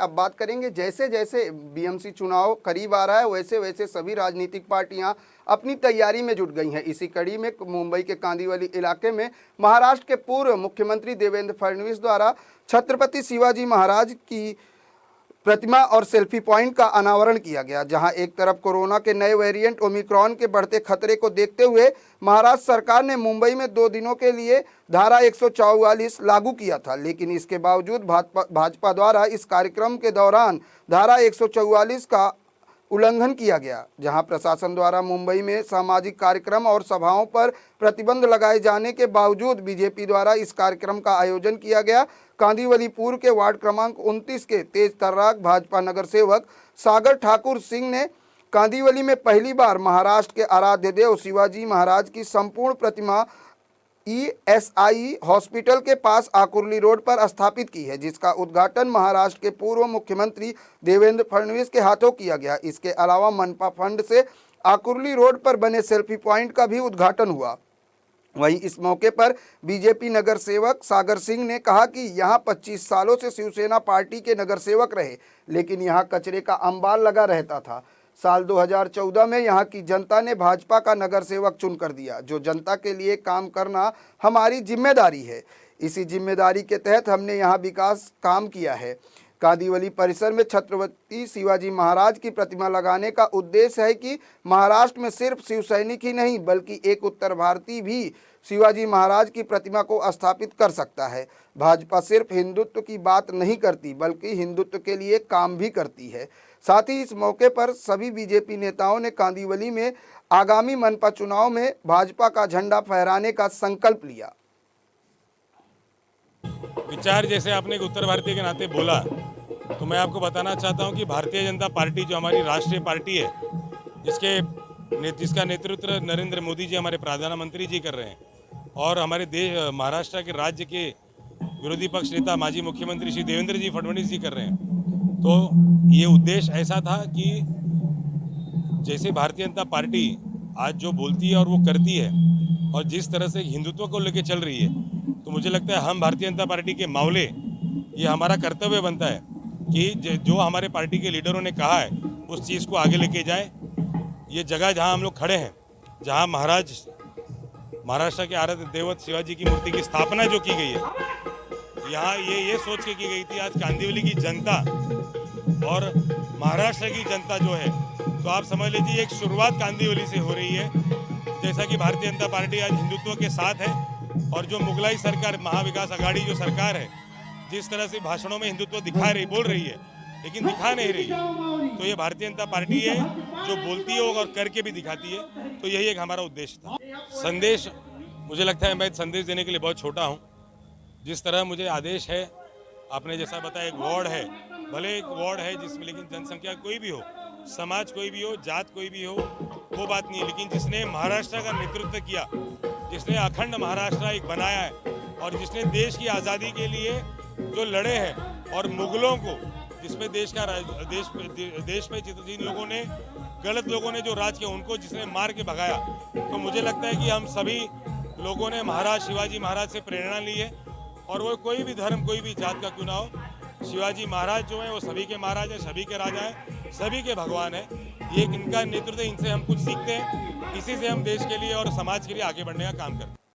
अब बात करेंगे जैसे जैसे बीएमसी चुनाव करीब आ रहा है वैसे वैसे सभी राजनीतिक पार्टियां अपनी तैयारी में जुट गई हैं। इसी कड़ी में मुंबई के कांदिवली इलाके में महाराष्ट्र के पूर्व मुख्यमंत्री देवेंद्र फडणवीस द्वारा छत्रपति शिवाजी महाराज की प्रतिमा और सेल्फी पॉइंट का अनावरण किया गया, जहां एक तरफ कोरोना के नए वेरिएंट ओमिक्रॉन के बढ़ते खतरे को देखते हुए महाराष्ट्र सरकार ने मुंबई में 2 दिनों के लिए धारा 144 लागू किया था, लेकिन इसके बावजूद भाजपा द्वारा इस कार्यक्रम के दौरान धारा 144 का उल्लंघन किया गया, जहां प्रशासन द्वारा मुंबई में सामाजिक कार्यक्रम और सभाओं पर प्रतिबंध लगाए जाने के बावजूद बीजेपी द्वारा इस कार्यक्रम का आयोजन किया गया। कांदिवली पूर्व के वार्ड क्रमांक 29 के तेज तर्राक भाजपा नगर सेवक सागर ठाकुर सिंह ने कांदिवली में पहली बार महाराष्ट्र के आराध्य देव शिवाजी महाराज की संपूर्ण प्रतिमा ईएसआई हॉस्पिटल के पास आकुर्ली रोड पर स्थापित की है, जिसका उद्घाटन महाराष्ट्र के पूर्व मुख्यमंत्री देवेंद्र फडणवीस के हाथों किया गया। इसके अलावा मनपा फंड से आकुर्ली रोड पर बने सेल्फी पॉइंट का भी उद्घाटन हुआ। वहीं इस मौके पर बीजेपी नगर सेवक सागर सिंह ने कहा कि यहां 25 सालों से शिवसेना पार्टी के नगर सेवक रहे, लेकिन यहां कचरे का अंबार लगा रहता था। साल 2014 में यहां की जनता ने भाजपा का नगर सेवक चुनकर दिया, जो जनता के लिए काम करना हमारी जिम्मेदारी है। इसी जिम्मेदारी के तहत हमने यहां विकास काम किया है। कांदिवली परिसर में छत्रपति शिवाजी महाराज की प्रतिमा लगाने का उद्देश्य है कि महाराष्ट्र में सिर्फ शिव सैनिक ही नहीं बल्कि एक उत्तर भारतीय भी शिवाजी महाराज की प्रतिमा को स्थापित कर सकता है। भाजपा सिर्फ हिंदुत्व की बात नहीं करती बल्कि हिंदुत्व के लिए काम भी करती है। साथ ही इस मौके पर सभी बीजेपी नेताओं ने कांदिवली में आगामी मनपा चुनाव में भाजपा का झंडा फहराने का संकल्प लिया। विचार जैसे आपने एक उत्तर भारतीय के नाते बोला, तो मैं आपको बताना चाहता हूं कि भारतीय जनता पार्टी जो हमारी राष्ट्रीय पार्टी है, जिसका नेतृत्व नरेंद्र मोदी जी हमारे प्रधानमंत्री जी कर रहे हैं और हमारे देश महाराष्ट्र के राज्य के विरोधी पक्ष नेता माजी मुख्यमंत्री श्री देवेंद्र जी फडणवीस जी कर रहे हैं। तो ये उद्देश्य ऐसा था कि जैसे भारतीय जनता पार्टी आज जो बोलती है और वो करती है और जिस तरह से हिंदुत्व को लेकर चल रही है, तो मुझे लगता है हम भारतीय जनता पार्टी के मावले ये हमारा कर्तव्य बनता है कि जो हमारे पार्टी के लीडरों ने कहा है उस चीज़ को आगे लेके जाएं। ये जगह जहां हम लोग खड़े हैं, जहां महाराष्ट्र के आराध्य देवत शिवाजी की मूर्ति की स्थापना जो की गई है, यहाँ ये सोच के की गई थी आज कांदिवली की जनता और महाराष्ट्र की जनता जो है, तो आप समझ लीजिए एक शुरुआत कांदिवली से हो रही है। जैसा कि भारतीय जनता पार्टी आज हिंदुत्व के साथ है और जो मुगलाई सरकार महाविकास आघाड़ी जो सरकार है जिस तरह से भाषणों में हिंदुत्व बोल रही है लेकिन दिखा नहीं रही है, तो ये भारतीय जनता पार्टी है जो बोलती है और करके भी दिखाती है। तो यही एक हमारा उद्देश्य था। संदेश मुझे लगता है मैं संदेश देने के लिए बहुत छोटा हूँ। जिस तरह मुझे आदेश है, आपने जैसा बताया एक वार्ड है, भले एक वार्ड है जिसमें लेकिन जनसंख्या कोई भी हो, समाज कोई भी हो, जात कोई भी हो, वो बात नहीं है, लेकिन जिसने महाराष्ट्र का नेतृत्व किया, जिसने अखंड महाराष्ट्र एक बनाया है और जिसने देश की आज़ादी के लिए जो लड़े हैं और मुगलों को जिसमें देश पे जिन लोगों ने गलत लोगों ने जो राज किया उनको जिसने मार के भगाया, तो मुझे लगता है कि हम सभी लोगों ने महाराज शिवाजी महाराज से प्रेरणा ली है और वो कोई भी धर्म कोई भी जात का क्यों ना हो, शिवाजी महाराज जो है वो सभी के महाराज हैं, सभी के राजा हैं, सभी के भगवान हैं। ये इनका नेतृत्व, इनसे हम कुछ सीखते हैं, इसी से हम देश के लिए और समाज के लिए आगे बढ़ने का काम करते हैं।